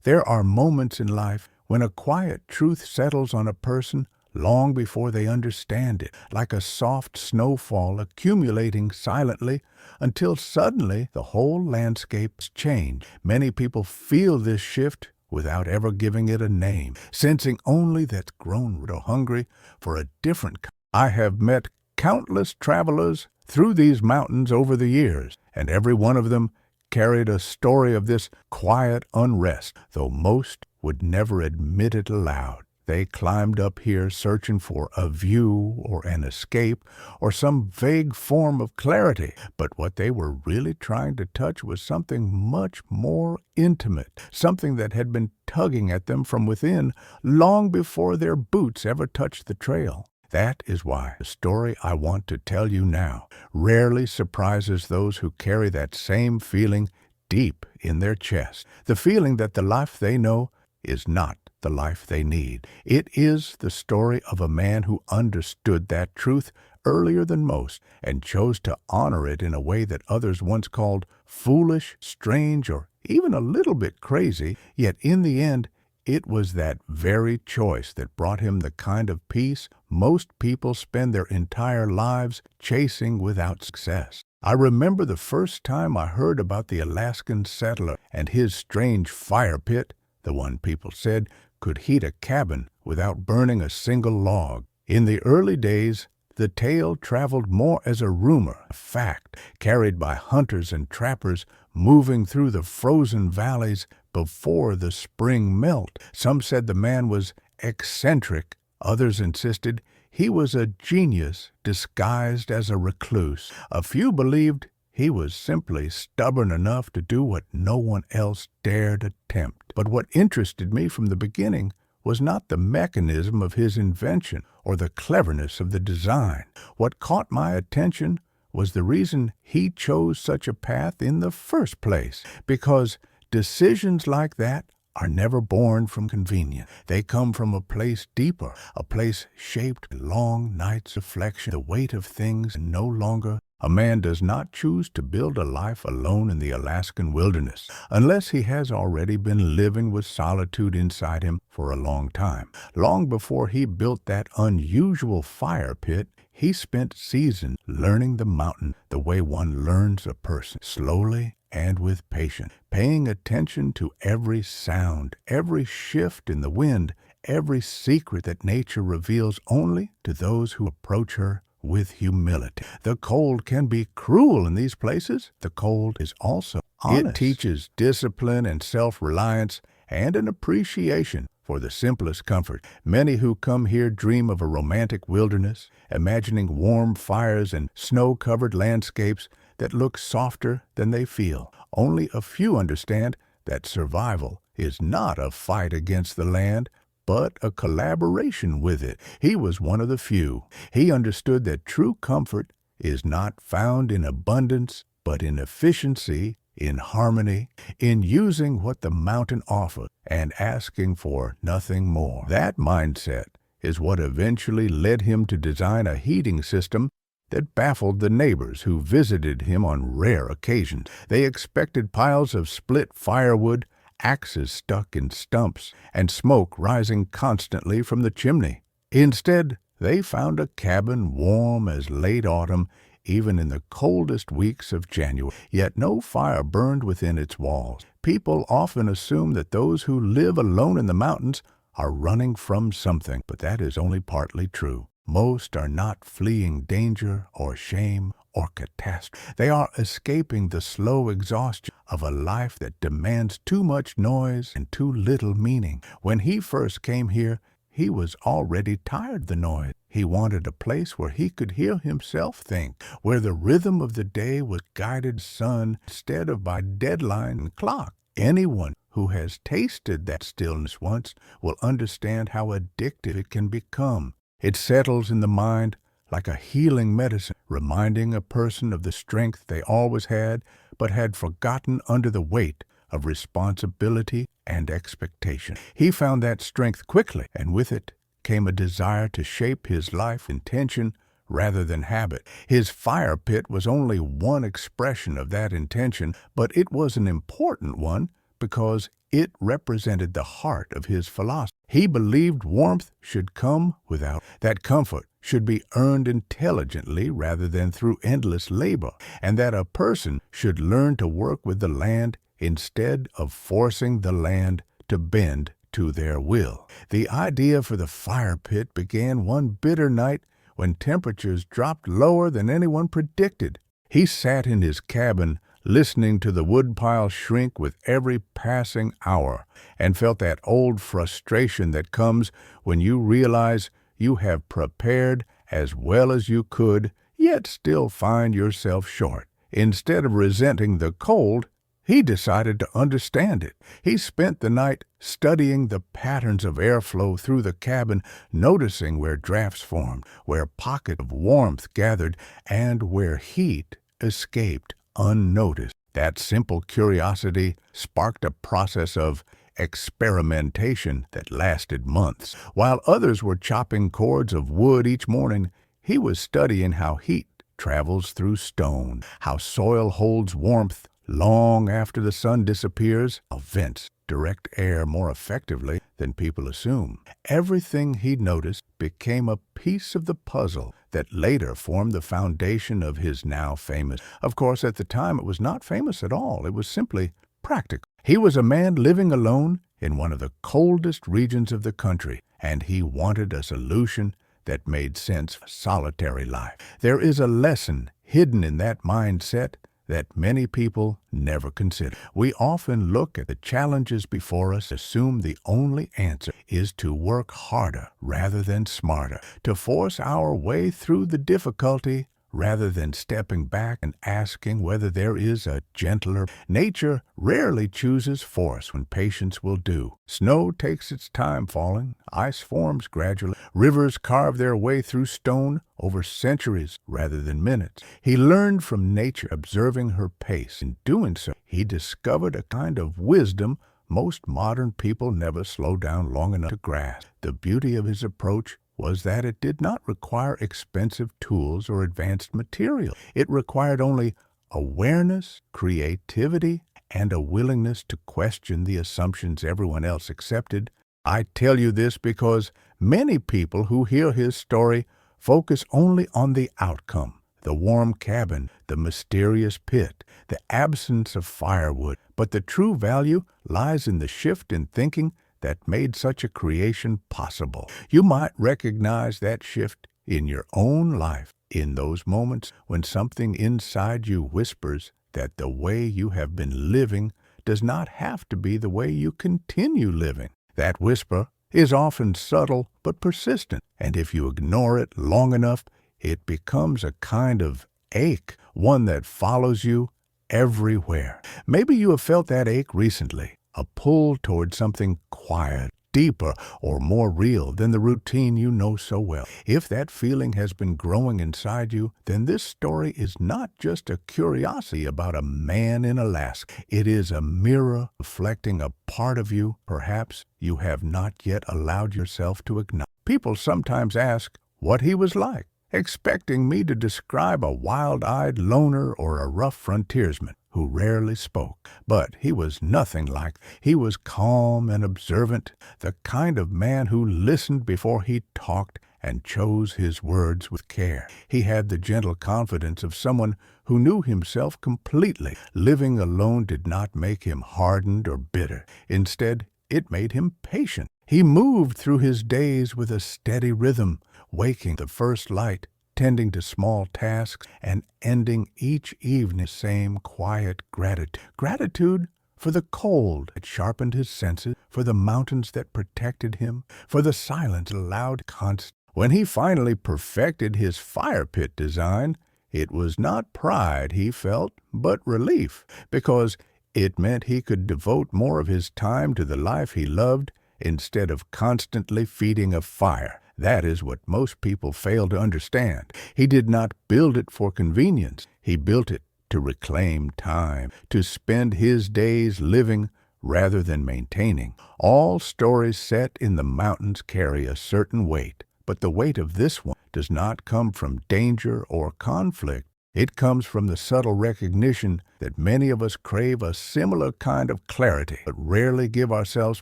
There are moments in life when a quiet truth settles on a person long before they understand it, like a soft snowfall accumulating silently until suddenly the whole landscape's changed. Many people feel this shift without ever giving it a name, sensing only that grown hungry for a different kind. I have met countless travelers through these mountains over the years, and every one of them carried a story of this quiet unrest, though most would never admit it aloud. They climbed up here searching for a view or an escape or some vague form of clarity, but what they were really trying to touch was something much more intimate, something that had been tugging at them from within long before their boots ever touched the trail. That is why the story I want to tell you now rarely surprises those who carry that same feeling deep in their chest, the feeling that the life they know is not the life they need. It is the story of a man who understood that truth earlier than most and chose to honor it in a way that others once called foolish, strange, or even a little bit crazy, yet in the end, it was that very choice that brought him the kind of peace most people spend their entire lives chasing without success. I remember the first time I heard about the Alaskan settler and his strange fire pit, the one people said could heat a cabin without burning a single log. In the early days, the tale traveled more as a rumor, a fact, carried by hunters and trappers moving through the frozen valleys before the spring melt. Some said the man was eccentric. Others insisted he was a genius disguised as a recluse. A few believed he was simply stubborn enough to do what no one else dared attempt. But what interested me from the beginning was not the mechanism of his invention or the cleverness of the design. What caught my attention was the reason he chose such a path in the first place, because decisions like that are never born from convenience. They come from a place deeper, a place shaped by long nights of reflection, the weight of things no longer. A man does not choose to build a life alone in the Alaskan wilderness unless he has already been living with solitude inside him for a long time. Long before he built that unusual fire pit, he spent seasons learning the mountain the way one learns a person, slowly and with patience, paying attention to every sound, every shift in the wind, every secret that nature reveals only to those who approach her with humility. The cold can be cruel in these places. The cold is also honest. It teaches discipline and self-reliance and an appreciation for the simplest comfort. Many who come here dream of a romantic wilderness, imagining warm fires and snow-covered landscapes that look softer than they feel. Only a few understand that survival is not a fight against the land, but a collaboration with it. He was one of the few. He understood that true comfort is not found in abundance, but in efficiency, in harmony, in using what the mountain offers and asking for nothing more. That mindset is what eventually led him to design a heating system that baffled the neighbors who visited him on rare occasions. They expected piles of split firewood, axes stuck in stumps, and smoke rising constantly from the chimney. Instead, they found a cabin warm as late autumn, even in the coldest weeks of January. Yet no fire burned within its walls. People often assume that those who live alone in the mountains are running from something, but that is only partly true. Most are not fleeing danger or shame or catastrophe. They are escaping the slow exhaustion of a life that demands too much noise and too little meaning. When he first came here, he was already tired of the noise. He wanted a place where he could hear himself think, where the rhythm of the day was guided by the sun instead of by deadline and clock. Anyone who has tasted that stillness once will understand how addictive it can become. It settles in the mind like a healing medicine, reminding a person of the strength they always had, but had forgotten under the weight of responsibility and expectation. He found that strength quickly, and with it came a desire to shape his life with intention rather than habit. His fire pit was only one expression of that intention, but it was an important one because It represented the heart of his philosophy. He believed warmth should come without, that comfort should be earned intelligently rather than through endless labor, and that a person should learn to work with the land instead of forcing the land to bend to their will. The idea for the fire pit began one bitter night when temperatures dropped lower than anyone predicted. He sat in his cabin listening to the woodpile shrink with every passing hour, and felt that old frustration that comes when you realize you have prepared as well as you could, yet still find yourself short. Instead of resenting the cold, he decided to understand it. He spent the night studying the patterns of airflow through the cabin, noticing where drafts formed, where pockets of warmth gathered, and where heat escaped unnoticed. That simple curiosity sparked a process of experimentation that lasted months. While others were chopping cords of wood each morning, he was studying how heat travels through stone, how soil holds warmth long after the sun disappears, how vents direct air more effectively than people assume. Everything he noticed became a piece of the puzzle that later formed the foundation of his now famous. Of course, at the time it was not famous at all. It was simply practical. He was a man living alone in one of the coldest regions of the country, and he wanted a solution that made sense for solitary life. There is a lesson hidden in that mindset that many people never consider. We often look at the challenges before us, assume the only answer is to work harder rather than smarter, to force our way through the difficulty rather than stepping back and asking whether there is a gentler. Nature rarely chooses force when patience will do. Snow takes its time falling, ice forms gradually, rivers carve their way through stone over centuries rather than minutes. He learned from nature, observing her pace. In doing so, he discovered a kind of wisdom most modern people never slow down long enough to grasp. The beauty of his approach was that it did not require expensive tools or advanced material. It required only awareness, creativity, and a willingness to question the assumptions everyone else accepted. I tell you this because many people who hear his story focus only on the outcome, the warm cabin, the mysterious pit, the absence of firewood. But the true value lies in the shift in thinking that made such a creation possible. You might recognize that shift in your own life, in those moments when something inside you whispers that the way you have been living does not have to be the way you continue living. That whisper is often subtle but persistent, and if you ignore it long enough, it becomes a kind of ache, one that follows you everywhere. Maybe you have felt that ache recently. A pull toward something quiet, deeper, or more real than the routine you know so well. If that feeling has been growing inside you, then this story is not just a curiosity about a man in Alaska. It is a mirror reflecting a part of you perhaps you have not yet allowed yourself to acknowledge. People sometimes ask what he was like, expecting me to describe a wild-eyed loner or a rough frontiersman who rarely spoke. But he was nothing like that. He was calm and observant, the kind of man who listened before he talked and chose his words with care. He had the gentle confidence of someone who knew himself completely. Living alone did not make him hardened or bitter. Instead, it made him patient. He moved through his days with a steady rhythm, waking the first light, tending to small tasks, and ending each evening the same quiet gratitude. Gratitude for the cold that sharpened his senses, for the mountains that protected him, for the silence that allowed constant. When he finally perfected his fire pit design, it was not pride he felt, but relief, because it meant he could devote more of his time to the life he loved instead of constantly feeding a fire. That is what most people fail to understand. He did not build it for convenience. He built it to reclaim time, to spend his days living rather than maintaining. All stories set in the mountains carry a certain weight, but the weight of this one does not come from danger or conflict, It comes from the subtle recognition that many of us crave a similar kind of clarity, but rarely give ourselves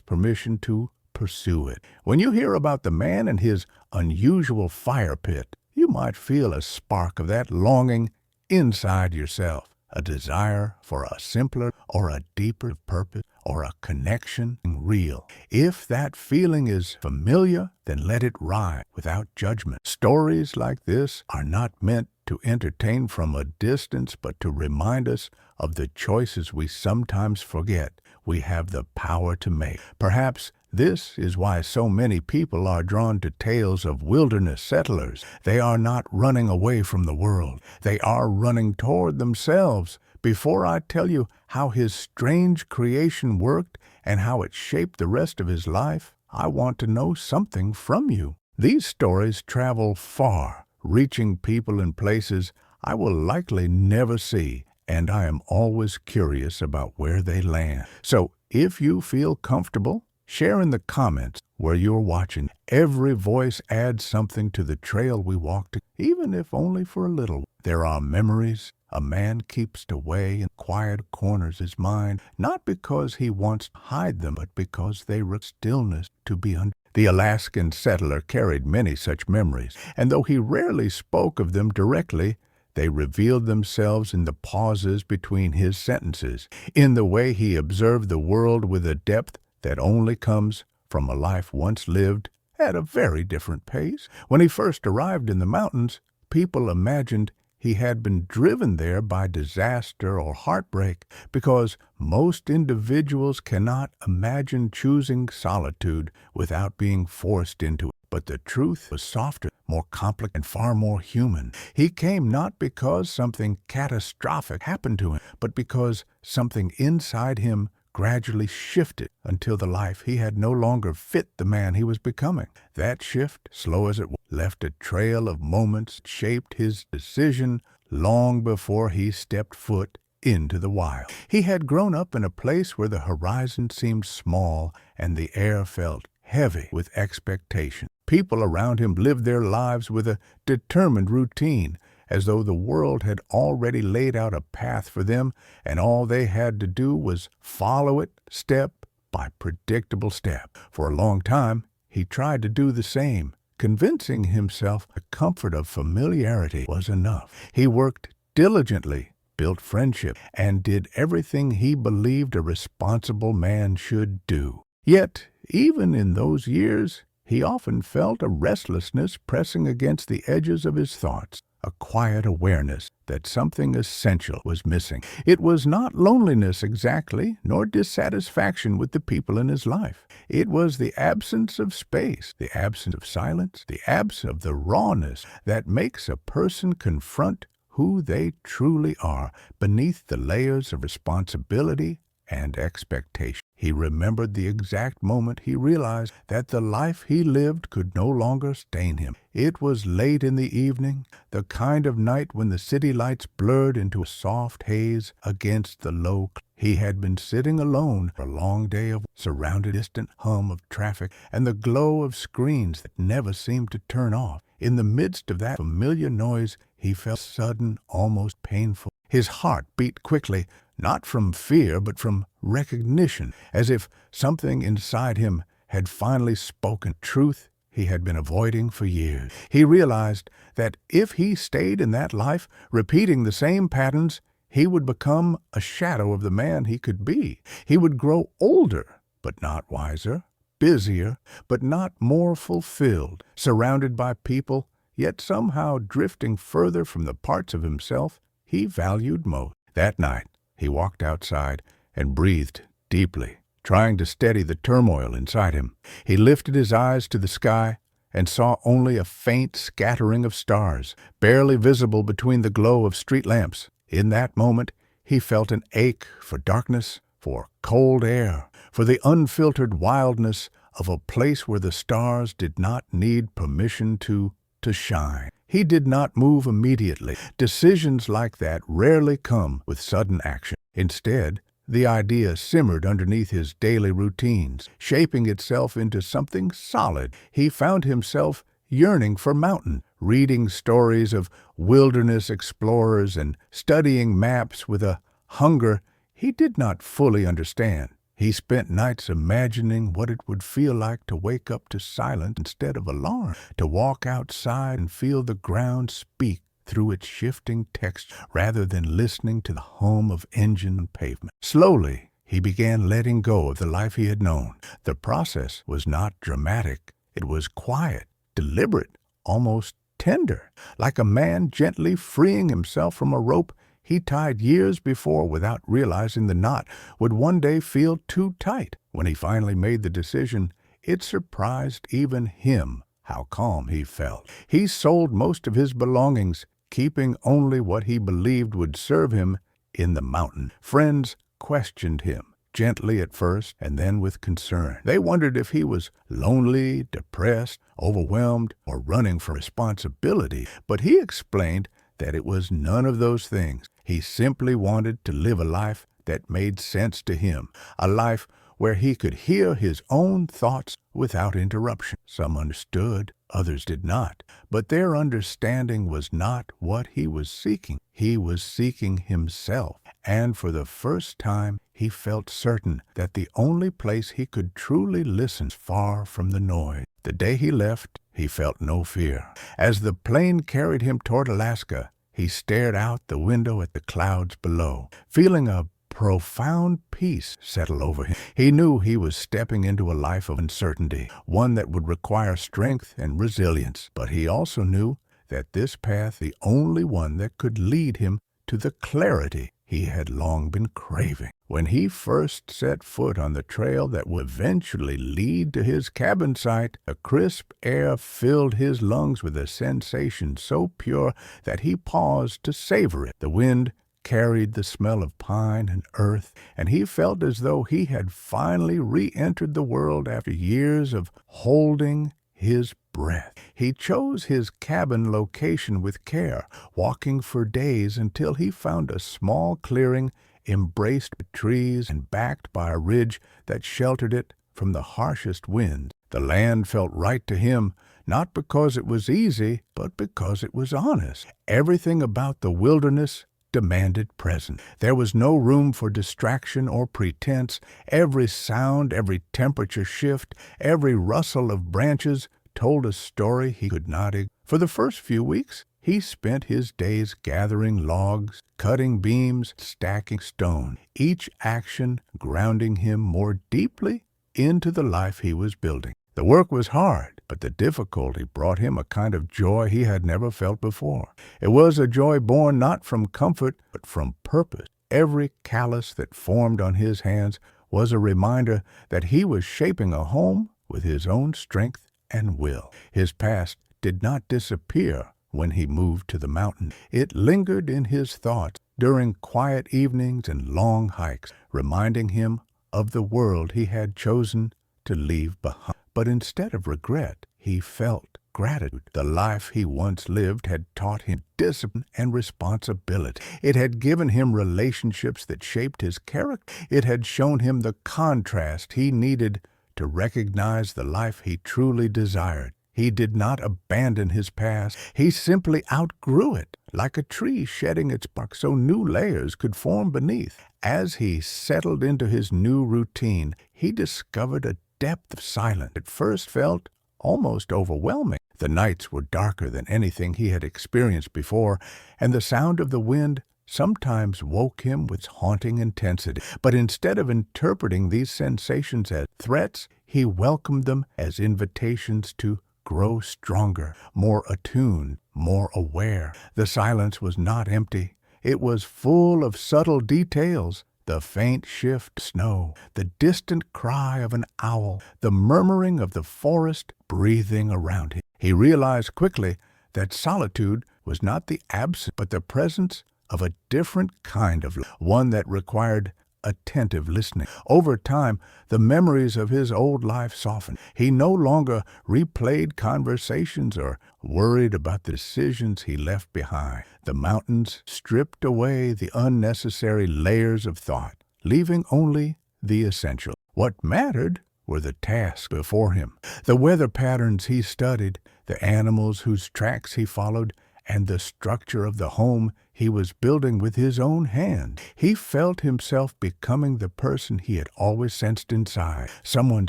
permission to pursue it. When you hear about the man and his unusual fire pit, you might feel a spark of that longing inside yourself, a desire for a simpler or a deeper purpose or a connection real. If that feeling is familiar, then let it rise without judgment. Stories like this are not meant to entertain from a distance, but to remind us of the choices we sometimes forget we have the power to make. Perhaps this is why so many people are drawn to tales of wilderness settlers. They are not running away from the world. They are running toward themselves. Before I tell you how his strange creation worked and how it shaped the rest of his life, I want to know something from you. These stories travel far, reaching people in places I will likely never see, and I am always curious about where they land. So if you feel comfortable, share in the comments where you're watching. Every voice adds something to the trail we walked, even if only for a little. There are memories a man keeps away in quiet corners of his mind, not because he wants to hide them, but because they require stillness to be under. The Alaskan settler carried many such memories, and though he rarely spoke of them directly, they revealed themselves in the pauses between his sentences, in the way he observed the world with a depth that only comes from a life once lived at a very different pace. When he first arrived in the mountains, people imagined he had been driven there by disaster or heartbreak, because most individuals cannot imagine choosing solitude without being forced into it. But the truth was softer, more complex, and far more human. He came not because something catastrophic happened to him, but because something inside him gradually shifted until the life he had no longer fit the man he was becoming. That shift, slow as it was, left a trail of moments that shaped his decision long before he stepped foot into the wild. He had grown up in a place where the horizon seemed small and the air felt heavy with expectation. People around him lived their lives with a determined routine, as though the world had already laid out a path for them, and all they had to do was follow it step by predictable step. For a long time, he tried to do the same, convincing himself the comfort of familiarity was enough. He worked diligently, built friendship, and did everything he believed a responsible man should do. Yet, even in those years, he often felt a restlessness pressing against the edges of his thoughts, a quiet awareness that something essential was missing. It was not loneliness exactly, nor dissatisfaction with the people in his life. It was the absence of space, the absence of silence, the absence of the rawness that makes a person confront who they truly are beneath the layers of responsibility and expectation. He remembered the exact moment he realized that the life he lived could no longer sustain him. It was late in the evening, the kind of night when the city lights blurred into a soft haze against the low clouds. He had been sitting alone for a long day of surrounded distant hum of traffic and the glow of screens that never seemed to turn off. In the midst of that familiar noise, he felt sudden, almost painful. His heart beat quickly, not from fear, but from recognition, as if something inside him had finally spoken truth he had been avoiding for years. He realized that if he stayed in that life, repeating the same patterns, he would become a shadow of the man he could be. He would grow older, but not wiser, busier, but not more fulfilled, surrounded by people, yet somehow drifting further from the parts of himself he valued most. That night, he walked outside and breathed deeply, trying to steady the turmoil inside him. He lifted his eyes to the sky and saw only a faint scattering of stars, barely visible between the glow of street lamps. In that moment, he felt an ache for darkness, for cold air, for the unfiltered wildness of a place where the stars did not need permission to shine. He did not move immediately. Decisions like that rarely come with sudden action. Instead, the idea simmered underneath his daily routines, shaping itself into something solid. He found himself yearning for mountains, reading stories of wilderness explorers and studying maps with a hunger he did not fully understand. He spent nights imagining what it would feel like to wake up to silence instead of alarm, to walk outside and feel the ground speak through its shifting texture rather than listening to the hum of engine and pavement. Slowly, he began letting go of the life he had known. The process was not dramatic. It was quiet, deliberate, almost tender, like a man gently freeing himself from a rope he tied years before without realizing the knot would one day feel too tight. When he finally made the decision, it surprised even him how calm he felt. He sold most of his belongings, keeping only what he believed would serve him in the mountain. Friends questioned him, gently at first and then with concern. They wondered if he was lonely, depressed, overwhelmed, or running from responsibility. But he explained that it was none of those things. He simply wanted to live a life that made sense to him, a life where he could hear his own thoughts without interruption. Some understood, others did not, but their understanding was not what he was seeking. He was seeking himself, and for the first time he felt certain that the only place he could truly listen was far from the noise. The day he left, he felt no fear. As the plane carried him toward Alaska, he stared out the window at the clouds below, feeling a profound peace settle over him. He knew he was stepping into a life of uncertainty, one that would require strength and resilience. But he also knew that this path, the only one that could lead him to the clarity he had long been craving. When he first set foot on the trail that would eventually lead to his cabin site, the crisp air filled his lungs with a sensation so pure that he paused to savor it. The wind carried the smell of pine and earth, and he felt as though he had finally re-entered the world after years of holding his breath. He chose his cabin location with care, walking for days until he found a small clearing embraced by trees and backed by a ridge that sheltered it from the harshest winds. The land felt right to him, not because it was easy, but because it was honest. Everything about the wilderness demanded presence. There was no room for distraction or pretense. Every sound, every temperature shift, every rustle of branches told a story he could not ignore. For the first few weeks, he spent his days gathering logs, cutting beams, stacking stone, each action grounding him more deeply into the life he was building. The work was hard, but the difficulty brought him a kind of joy he had never felt before. It was a joy born not from comfort, but from purpose. Every callus that formed on his hands was a reminder that he was shaping a home with his own strength and will. His past did not disappear when he moved to the mountain. It lingered in his thoughts during quiet evenings and long hikes, reminding him of the world he had chosen to leave behind. But instead of regret, he felt gratitude. The life he once lived had taught him discipline and responsibility. It had given him relationships that shaped his character. It had shown him the contrast he needed to recognize the life he truly desired. He did not abandon his past. He simply outgrew it, like a tree shedding its bark so new layers could form beneath. As he settled into his new routine, he discovered a depth of silence that first felt almost overwhelming. The nights were darker than anything he had experienced before, and the sound of the wind sometimes woke him with haunting intensity. But instead of interpreting these sensations as threats, he welcomed them as invitations to grow stronger, more attuned, more aware. The silence was not empty. It was full of subtle details. The faint shift of snow, the distant cry of an owl, the murmuring of the forest breathing around him. He realized quickly that solitude was not the absence, but the presence of a different kind of life, one that required attentive listening. Over time, the memories of his old life softened. He no longer replayed conversations or worried about the decisions he left behind. The mountains stripped away the unnecessary layers of thought, leaving only the essential. What mattered were the tasks before him, the weather patterns he studied, the animals whose tracks he followed, and the structure of the home he was building with his own hand. He felt himself becoming the person he had always sensed inside, someone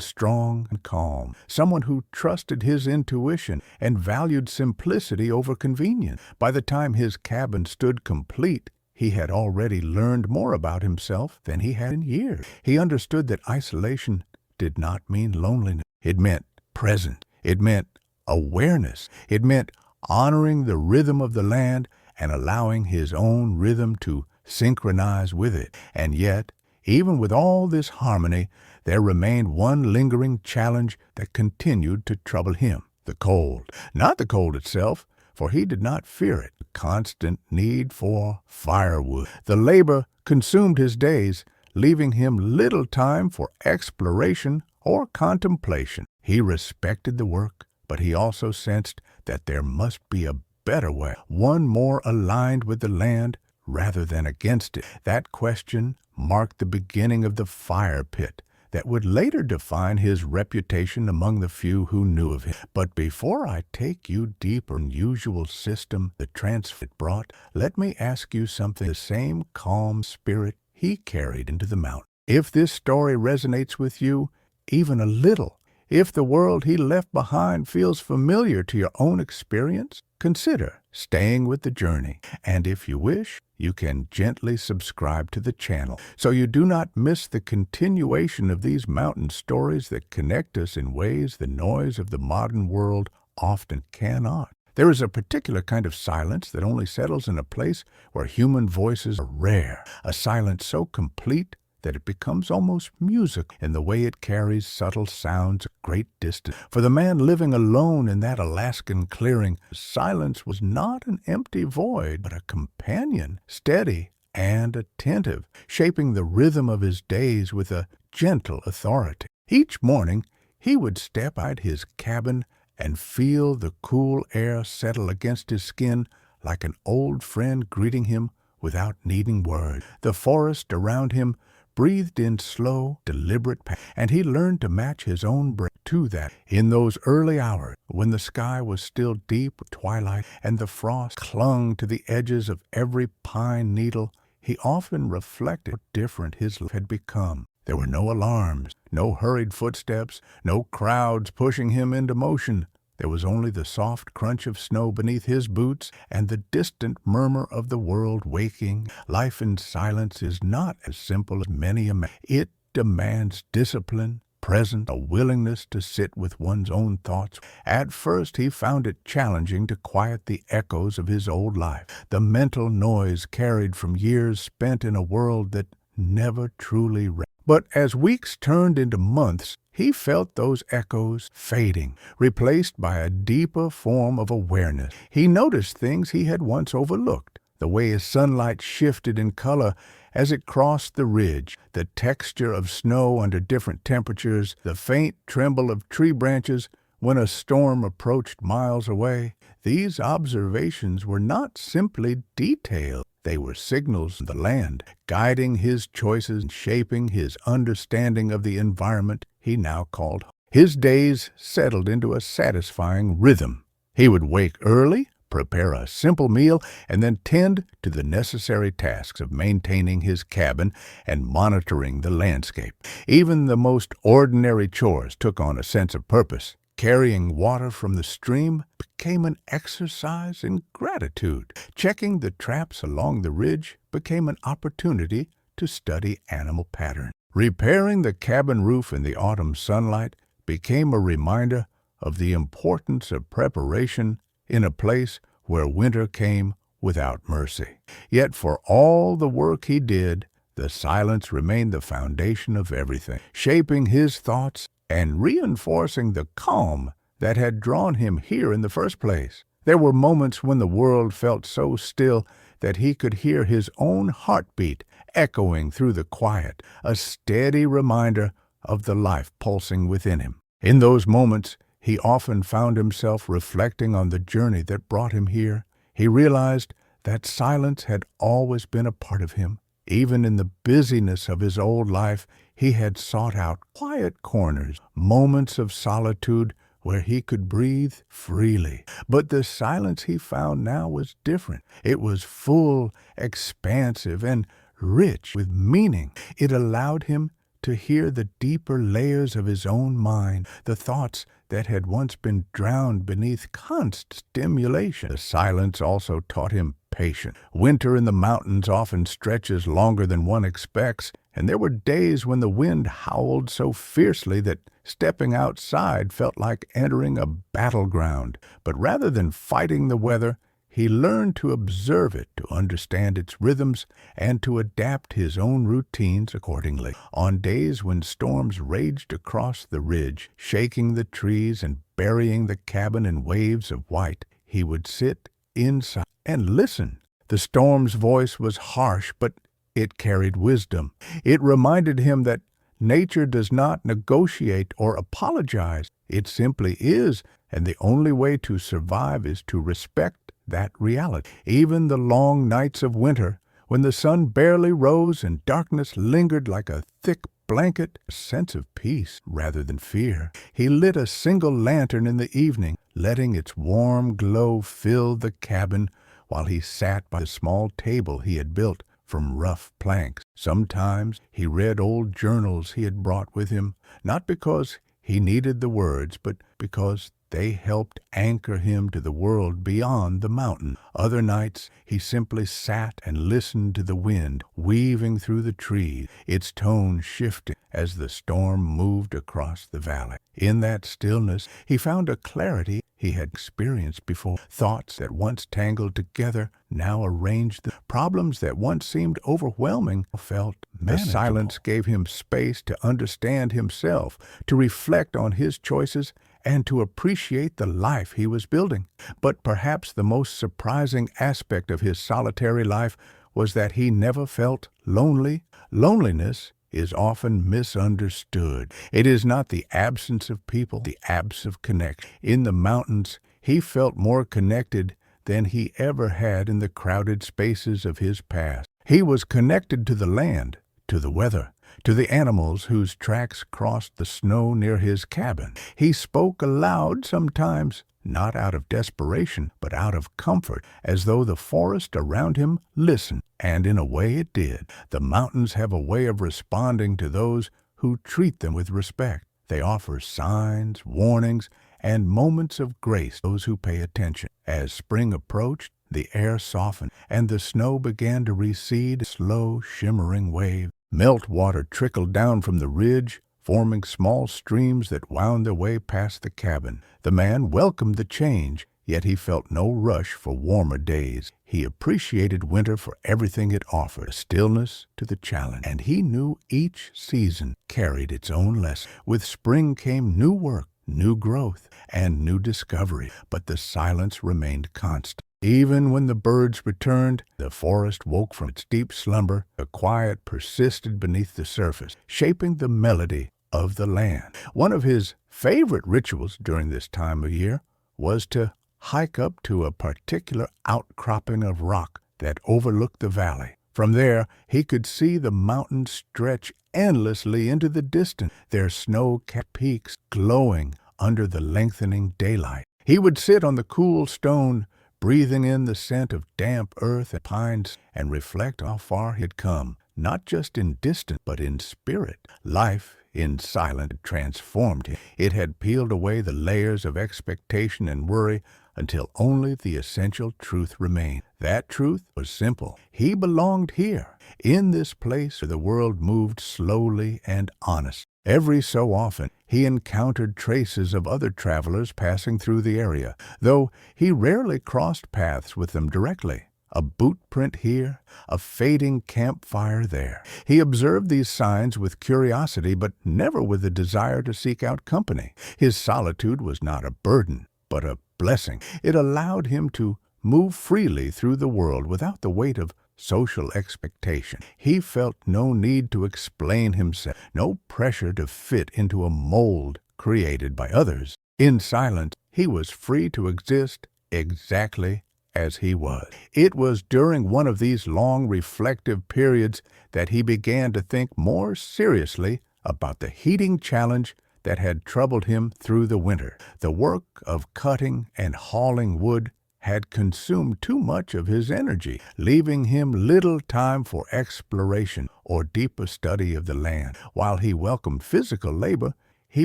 strong and calm, someone who trusted his intuition and valued simplicity over convenience. By the time his cabin stood complete, he had already learned more about himself than he had in years. He understood that isolation did not mean loneliness. It meant presence. It meant awareness. It meant honoring the rhythm of the land and allowing his own rhythm to synchronize with it. And yet, even with all this harmony, there remained one lingering challenge that continued to trouble him: the cold. Not the cold itself, for he did not fear it. The constant need for firewood. The labor consumed his days, leaving him little time for exploration or contemplation. He respected the work, but he also sensed that there must be a better way, one more aligned with the land rather than against it. That question marked the beginning of the fire pit that would later define his reputation among the few who knew of him. But before I take you deeper in the usual system the transfer brought, let me ask you something. The same calm spirit he carried into the mountain. If this story resonates with you even a little, if the world he left behind feels familiar to your own experience, consider staying with the journey. And if you wish, you can gently subscribe to the channel so you do not miss the continuation of these mountain stories that connect us in ways the noise of the modern world often cannot. There is a particular kind of silence that only settles in a place where human voices are rare, a silence so complete that it becomes almost music in the way it carries subtle sounds a great distance. For the man living alone in that Alaskan clearing, silence was not an empty void, but a companion, steady and attentive, shaping the rhythm of his days with a gentle authority. Each morning, he would step out his cabin and feel the cool air settle against his skin like an old friend greeting him without needing words. The forest around him breathed in slow, deliberate pace, and he learned to match his own breath to that. In those early hours, when the sky was still deep with twilight and the frost clung to the edges of every pine needle, he often reflected how different his life had become. There were no alarms, no hurried footsteps, no crowds pushing him into motion. There was only the soft crunch of snow beneath his boots and the distant murmur of the world waking. Life in silence is not as simple as many imagine. It demands discipline, presence, a willingness to sit with one's own thoughts. At first he found it challenging to quiet the echoes of his old life, the mental noise carried from years spent in a world that never truly rested. But as weeks turned into months, he felt those echoes fading, replaced by a deeper form of awareness. He noticed things he had once overlooked: the way his sunlight shifted in color as it crossed the ridge, the texture of snow under different temperatures, the faint tremble of tree branches when a storm approached miles away. These observations were not simply details. They were signals from the land, guiding his choices and shaping his understanding of the environment he now called home. His days settled into a satisfying rhythm. He would wake early, prepare a simple meal, and then tend to the necessary tasks of maintaining his cabin and monitoring the landscape. Even the most ordinary chores took on a sense of purpose. Carrying water from the stream became an exercise in gratitude. Checking the traps along the ridge became an opportunity to study animal patterns. Repairing the cabin roof in the autumn sunlight became a reminder of the importance of preparation in a place where winter came without mercy. Yet for all the work he did, the silence remained the foundation of everything, shaping his thoughts and reinforcing the calm that had drawn him here in the first place. There were moments when the world felt so still that he could hear his own heartbeat echoing through the quiet, a steady reminder of the life pulsing within him. In those moments, he often found himself reflecting on the journey that brought him here. He realized that silence had always been a part of him. Even in the busyness of his old life, he had sought out quiet corners, moments of solitude where he could breathe freely. But the silence he found now was different. It was full, expansive, and rich with meaning. It allowed him to hear the deeper layers of his own mind, the thoughts that had once been drowned beneath constant stimulation. The silence also taught him patience. Winter in the mountains often stretches longer than one expects, and there were days when the wind howled so fiercely that stepping outside felt like entering a battleground. But rather than fighting the weather, he learned to observe it, to understand its rhythms, and to adapt his own routines accordingly. On days when storms raged across the ridge, shaking the trees and burying the cabin in waves of white, he would sit inside and listen. The storm's voice was harsh, but it carried wisdom. It reminded him that nature does not negotiate or apologize. It simply is, and the only way to survive is to respect that reality. Even the long nights of winter, when the sun barely rose and darkness lingered like a thick blanket, a sense of peace rather than fear. He lit a single lantern in the evening, letting its warm glow fill the cabin while he sat by the small table he had built from rough planks. Sometimes he read old journals he had brought with him, not because he needed the words, but because they helped anchor him to the world beyond the mountain. Other nights he simply sat and listened to the wind weaving through the trees, its tone shifting as the storm moved across the valley. In that stillness he found a clarity he had experienced before. Thoughts that once tangled together now arranged. The problems that once seemed overwhelming felt manageable. The silence gave him space to understand himself, to reflect on his choices, and to appreciate the life he was building. But perhaps the most surprising aspect of his solitary life was that he never felt lonely. Loneliness is often misunderstood. It is not the absence of people, the absence of connection. In the mountains, he felt more connected than he ever had in the crowded spaces of his past. He was connected to the land, to the weather, to the animals whose tracks crossed the snow near his cabin. He spoke aloud sometimes, not out of desperation, but out of comfort, as though the forest around him listened. And in a way it did. The mountains have a way of responding to those who treat them with respect. They offer signs, warnings, and moments of grace to those who pay attention. As spring approached, the air softened, and the snow began to recede, slow, shimmering waves. Meltwater trickled down from the ridge, forming small streams that wound their way past the cabin. The man welcomed the change, yet he felt no rush for warmer days. He appreciated winter for everything it offered, a stillness to the challenge, and he knew each season carried its own lesson. With spring came new work, new growth, and new discovery, but the silence remained constant. Even when the birds returned, the forest woke from its deep slumber. The quiet persisted beneath the surface, shaping the melody of the land. One of his favorite rituals during this time of year was to hike up to a particular outcropping of rock that overlooked the valley. From there, he could see the mountains stretch endlessly into the distance, their snow-capped peaks glowing under the lengthening daylight. He would sit on the cool stone, breathing in the scent of damp earth and pines, and reflect how far he had come, not just in distance, but in spirit. Life, in silence, had transformed him. It had peeled away the layers of expectation and worry until only the essential truth remained. That truth was simple. He belonged here, in this place where the world moved slowly and honestly. Every so often, he encountered traces of other travelers passing through the area, though he rarely crossed paths with them directly. A boot print here, a fading campfire there. He observed these signs with curiosity, but never with a desire to seek out company. His solitude was not a burden, but a blessing. It allowed him to move freely through the world without the weight of social expectation. He felt no need to explain himself, no pressure to fit into a mold created by others. In silence, he was free to exist exactly as he was. It was during one of these long reflective periods that he began to think more seriously about the heating challenge that had troubled him through the winter. The work of cutting and hauling wood had consumed too much of his energy, leaving him little time for exploration or deeper study of the land. While he welcomed physical labor, he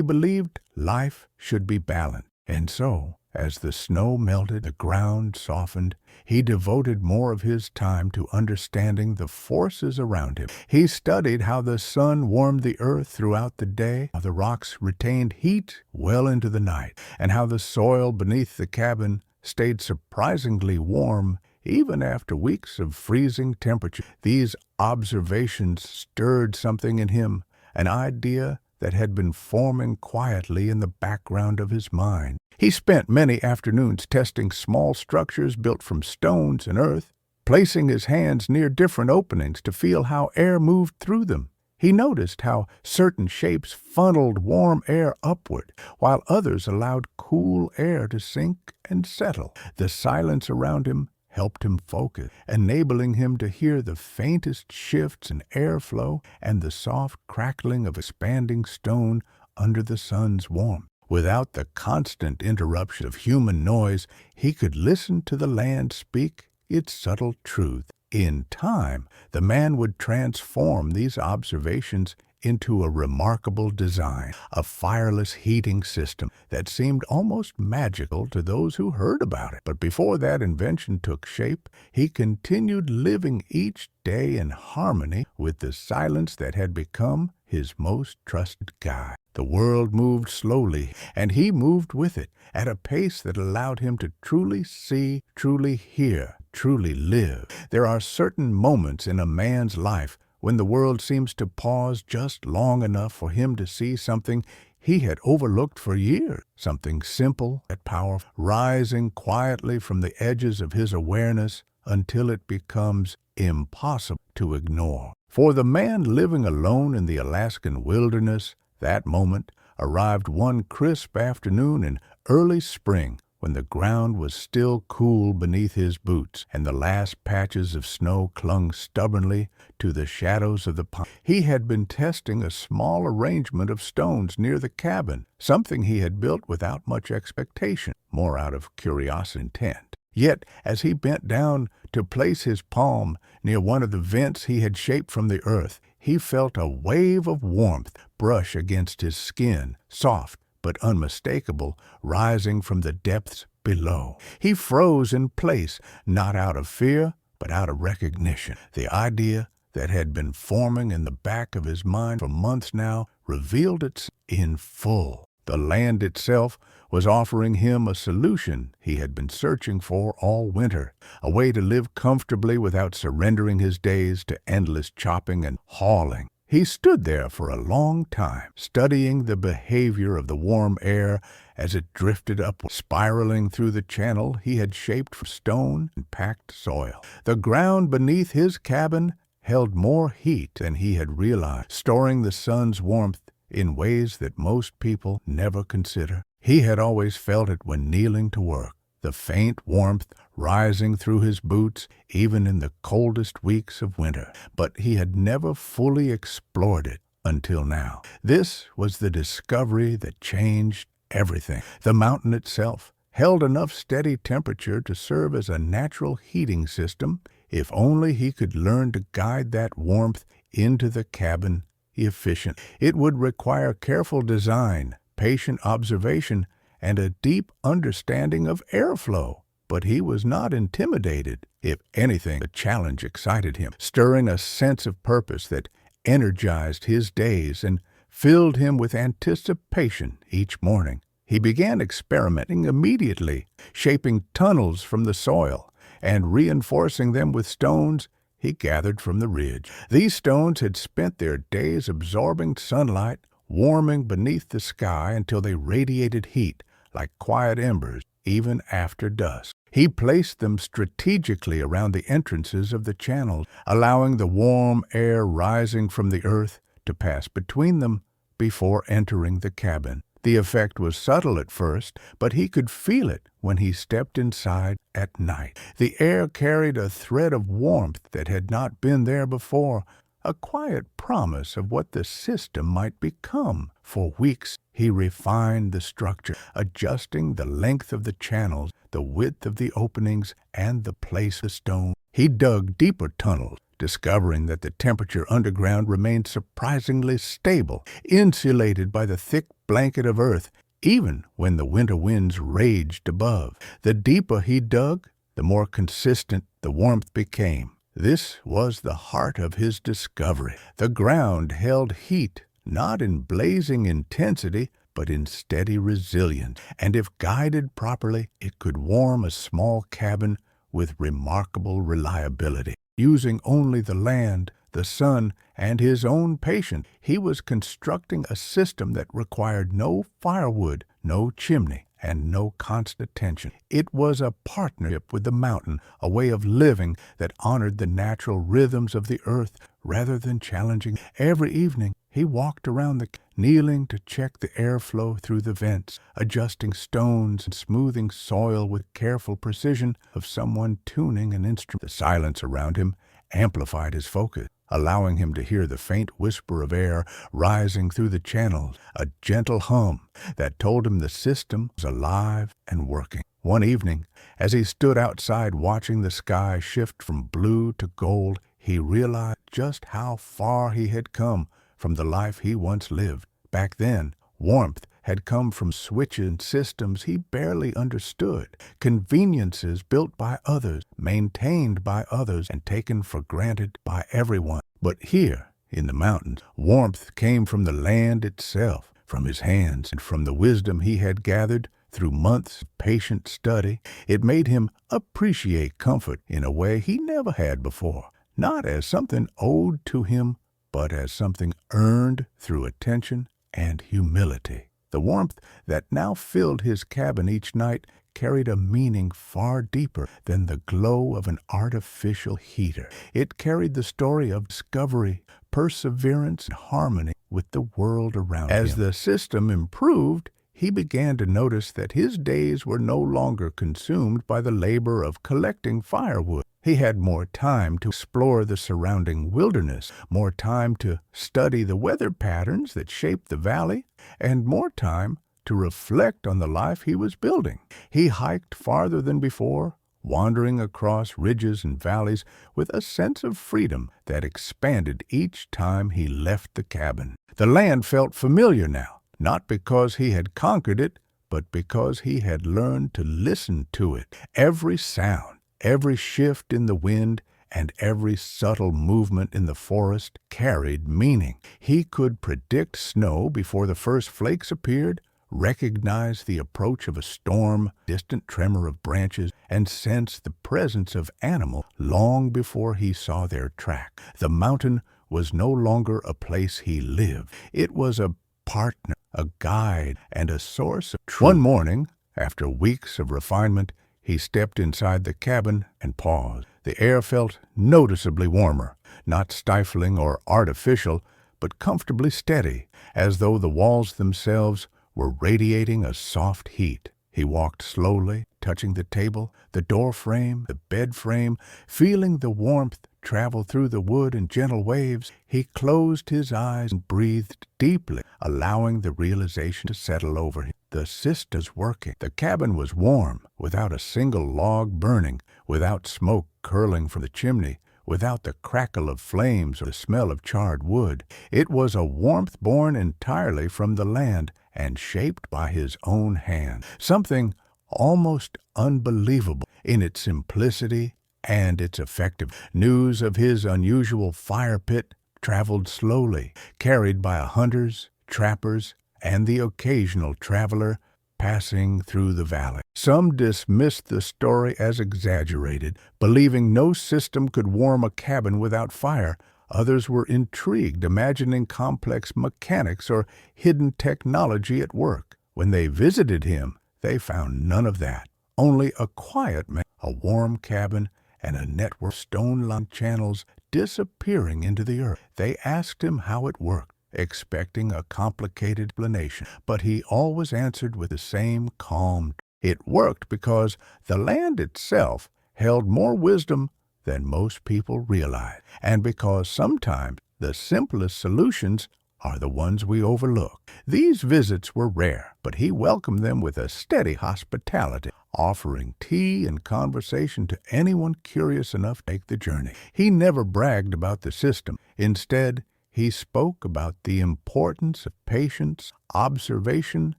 believed life should be balanced. And so, as the snow melted, the ground softened, he devoted more of his time to understanding the forces around him. He studied how the sun warmed the earth throughout the day, how the rocks retained heat well into the night, and how the soil beneath the cabin stayed surprisingly warm even after weeks of freezing temperature. These observations stirred something in him, an idea that had been forming quietly in the background of his mind. He spent many afternoons testing small structures built from stones and earth, placing his hands near different openings to feel how air moved through them. He noticed how certain shapes funneled warm air upward, while others allowed cool air to sink and settle. The silence around him helped him focus, enabling him to hear the faintest shifts in airflow and the soft crackling of expanding stone under the sun's warmth. Without the constant interruption of human noise, he could listen to the land speak its subtle truth. In time, the man would transform these observations into a remarkable design, a fireless heating system that seemed almost magical to those who heard about it. But before that invention took shape, he continued living each day in harmony with the silence that had become his most trusted guide. The world moved slowly, and he moved with it, at a pace that allowed him to truly see, truly hear, truly live. There are certain moments in a man's life when the world seems to pause just long enough for him to see something he had overlooked for years, something simple yet powerful, rising quietly from the edges of his awareness until it becomes impossible to ignore. For the man living alone in the Alaskan wilderness, that moment arrived one crisp afternoon in early spring, when the ground was still cool beneath his boots, and the last patches of snow clung stubbornly to the shadows of the pine. He had been testing a small arrangement of stones near the cabin, something he had built without much expectation, more out of curiosity intent. Yet, as he bent down to place his palm near one of the vents he had shaped from the earth, he felt a wave of warmth brush against his skin, soft but unmistakable, rising from the depths below. He froze in place, not out of fear, but out of recognition. The idea that had been forming in the back of his mind for months now revealed itself in full. The land itself was offering him a solution he had been searching for all winter, a way to live comfortably without surrendering his days to endless chopping and hauling. He stood there for a long time, studying the behavior of the warm air as it drifted upward, spiraling through the channel he had shaped from stone and packed soil. The ground beneath his cabin held more heat than he had realized, storing the sun's warmth in ways that most people never consider. He had always felt it when kneeling to work, the faint warmth rising through his boots even in the coldest weeks of winter, but he had never fully explored it until now. This was the discovery that changed everything. The mountain itself held enough steady temperature to serve as a natural heating system if only he could learn to guide that warmth into the cabin efficiently. It would require careful design, patient observation, and a deep understanding of airflow. But he was not intimidated. If anything, the challenge excited him, stirring a sense of purpose that energized his days and filled him with anticipation each morning. He began experimenting immediately, shaping tunnels from the soil and reinforcing them with stones he gathered from the ridge. These stones had spent their days absorbing sunlight, warming beneath the sky until they radiated heat like quiet embers even after dusk. He placed them strategically around the entrances of the channels, allowing the warm air rising from the earth to pass between them before entering the cabin. The effect was subtle at first, but he could feel it when he stepped inside at night. The air carried a thread of warmth that had not been there before, a quiet promise of what the system might become. For weeks he refined the structure, adjusting the length of the channels, the width of the openings, and the place of the stone. He dug deeper tunnels, discovering that the temperature underground remained surprisingly stable, insulated by the thick blanket of earth, even when the winter winds raged above. The deeper he dug, the more consistent the warmth became. This was the heart of his discovery. The ground held heat, not in blazing intensity, but in steady resilience, and if guided properly, it could warm a small cabin with remarkable reliability. Using only the land, the sun, and his own patience, he was constructing a system that required no firewood, no chimney, and no constant attention. It was a partnership with the mountain, a way of living that honored the natural rhythms of the earth rather than challenging. Every evening, he walked around kneeling to check the airflow through the vents, adjusting stones and smoothing soil with careful precision of someone tuning an instrument. The silence around him amplified his focus, allowing him to hear the faint whisper of air rising through the channels, a gentle hum that told him the system was alive and working. One evening, as he stood outside watching the sky shift from blue to gold, he realized just how far he had come from the life he once lived. Back then, warmth had come from switches and systems he barely understood, conveniences built by others, maintained by others, and taken for granted by everyone. But here, in the mountains, warmth came from the land itself, from his hands, and from the wisdom he had gathered through months of patient study. It made him appreciate comfort in a way he never had before, not as something owed to him, but as something earned through attention and humility. The warmth that now filled his cabin each night carried a meaning far deeper than the glow of an artificial heater. It carried the story of discovery, perseverance, and harmony with the world around him. As the system improved, he began to notice that his days were no longer consumed by the labor of collecting firewood. He had more time to explore the surrounding wilderness, more time to study the weather patterns that shaped the valley, and more time to reflect on the life he was building. He hiked farther than before, wandering across ridges and valleys with a sense of freedom that expanded each time he left the cabin. The land felt familiar now, not because he had conquered it, but because he had learned to listen to it. Every sound, every shift in the wind, and every subtle movement in the forest carried meaning. He could predict snow before the first flakes appeared, recognize the approach of a storm, distant tremor of branches, and sense the presence of animals long before he saw their track. The mountain was no longer a place he lived. It was a partner, a guide, and a source of truth. One morning, after weeks of refinement, he stepped inside the cabin and paused. The air felt noticeably warmer, not stifling or artificial, but comfortably steady, as though the walls themselves were radiating a soft heat. He walked slowly, touching the table, the door frame, the bed frame, feeling the warmth travel through the wood in gentle waves. He closed his eyes and breathed deeply, allowing the realization to settle over him. The system's working. The cabin was warm, without a single log burning, without smoke curling from the chimney, without the crackle of flames or the smell of charred wood. It was a warmth born entirely from the land and shaped by his own hand, something almost unbelievable in its simplicity and its effective. News of his unusual fire pit traveled slowly, carried by hunters, trappers, and the occasional traveler passing through the valley. Some dismissed the story as exaggerated, believing no system could warm a cabin without fire. Others were intrigued, imagining complex mechanics or hidden technology at work. When they visited him, they found none of that. Only a quiet man, a warm cabin, and a network of stone-lined channels disappearing into the earth. They asked him how it worked, expecting a complicated explanation, but he always answered with the same calm. It worked because the land itself held more wisdom than most people realize, and because sometimes The simplest solutions are the ones we overlook. These visits were rare, but he welcomed them with a steady hospitality, offering tea and conversation to anyone curious enough to take the journey. He never bragged about the system. Instead, he spoke about the importance of patience, observation,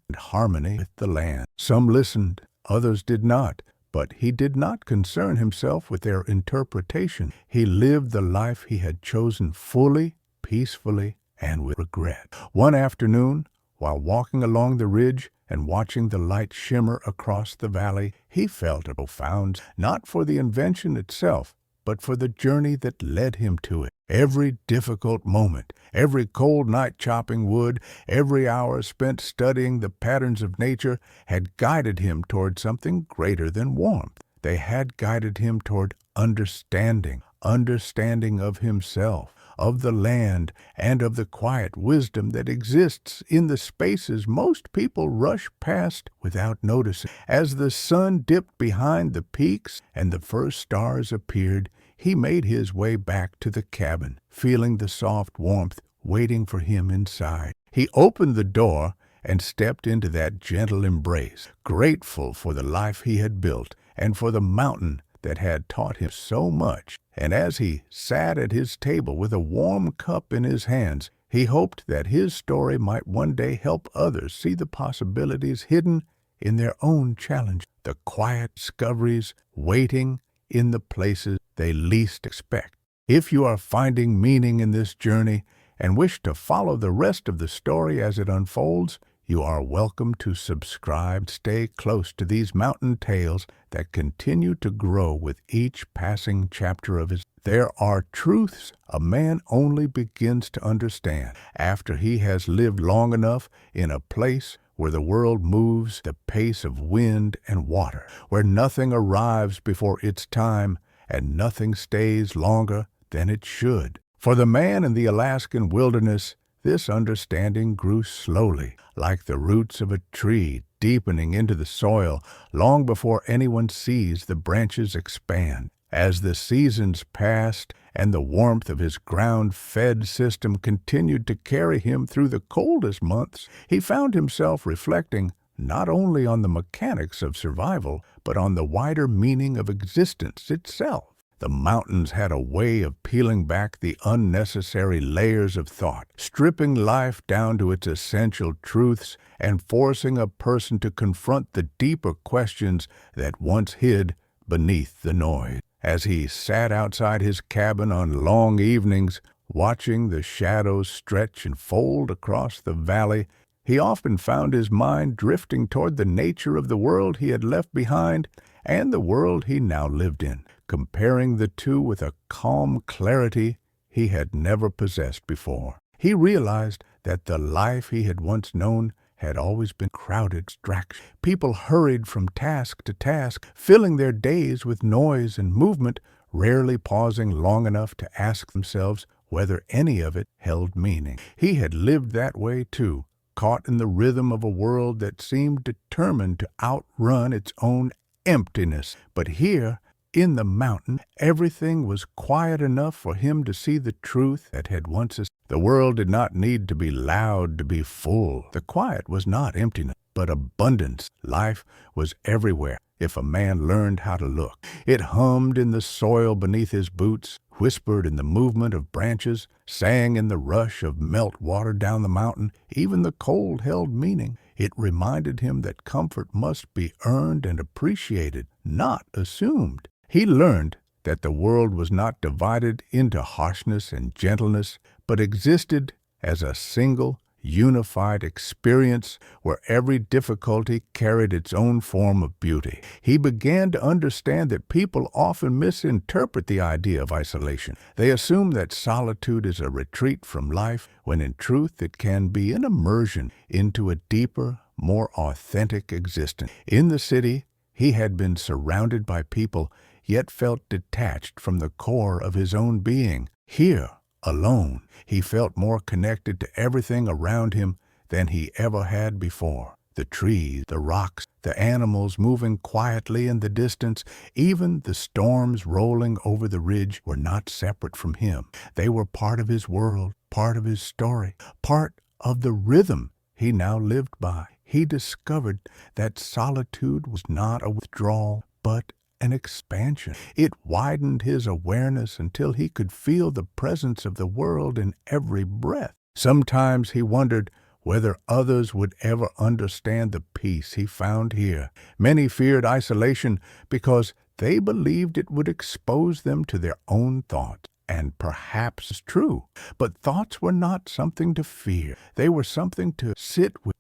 and harmony with the land. Some listened, others did not, but he did not concern himself with their interpretation. He lived the life he had chosen fully, peacefully, and with regret. One afternoon, while walking along the ridge and watching the light shimmer across the valley, he felt a profound, not for the invention itself, but for the journey that led him to it. Every difficult moment, every cold night chopping wood, every hour spent studying the patterns of nature had guided him toward something greater than warmth. They had guided him toward understanding of himself, of the land, and of the quiet wisdom that exists in the spaces most people rush past without noticing. As the sun dipped behind the peaks and the first stars appeared, he made his way back to the cabin, feeling the soft warmth waiting for him inside. He opened the door and stepped into that gentle embrace, grateful for the life he had built and for the mountain that had taught him so much. And as he sat at his table with a warm cup in his hands, he hoped that his story might one day help others see the possibilities hidden in their own challenge, the quiet discoveries waiting in the places they least expect. If you are finding meaning in this journey and wish to follow the rest of the story as it unfolds, you are welcome to subscribe. Stay close to these mountain tales that continue to grow with each passing chapter of his. There are truths a man only begins to understand after he has lived long enough in a place where the world moves the pace of wind and water, where nothing arrives before its time and nothing stays longer than it should. For the man in the Alaskan wilderness, this understanding grew slowly, like the roots of a tree deepening into the soil long before anyone sees the branches expand. As the seasons passed and the warmth of his ground-fed system continued to carry him through the coldest months, he found himself reflecting not only on the mechanics of survival, but on the wider meaning of existence itself. The mountains had a way of peeling back the unnecessary layers of thought, stripping life down to its essential truths and forcing a person to confront the deeper questions that once hid beneath the noise. As he sat outside his cabin on long evenings, watching the shadows stretch and fold across the valley, he often found his mind drifting toward the nature of the world he had left behind and the world he now lived in, comparing the two with a calm clarity he had never possessed before. He realized that the life he had once known had always been crowded distraction. People hurried from task to task, filling their days with noise and movement, rarely pausing long enough to ask themselves whether any of it held meaning. He had lived that way too, caught in the rhythm of a world that seemed determined to outrun its own emptiness. But here, in the mountain, everything was quiet enough for him to see the truth that had once existed. The world did not need to be loud to be full. The quiet was not emptiness, but abundance. Life was everywhere if a man learned how to look. It hummed in the soil beneath his boots, whispered in the movement of branches, sang in the rush of melt water down the mountain. Even the cold held meaning. It reminded him that comfort must be earned and appreciated, not assumed. He learned that the world was not divided into harshness and gentleness, but existed as a single, unified experience where every difficulty carried its own form of beauty. He began to understand that people often misinterpret the idea of isolation. They assume that solitude is a retreat from life, when in truth it can be an immersion into a deeper, more authentic existence. In the city, he had been surrounded by people, yet felt detached from the core of his own being. Here, alone, he felt more connected to everything around him than he ever had before. The trees, the rocks, the animals moving quietly in the distance, even the storms rolling over the ridge were not separate from him. They were part of his world, part of his story, part of the rhythm he now lived by. He discovered that solitude was not a withdrawal, but an expansion. It widened his awareness until he could feel the presence of the world in every breath. Sometimes he wondered whether others would ever understand the peace he found here. Many feared isolation because they believed it would expose them to their own thoughts. And perhaps it's true, but thoughts were not something to fear. They were something to sit with,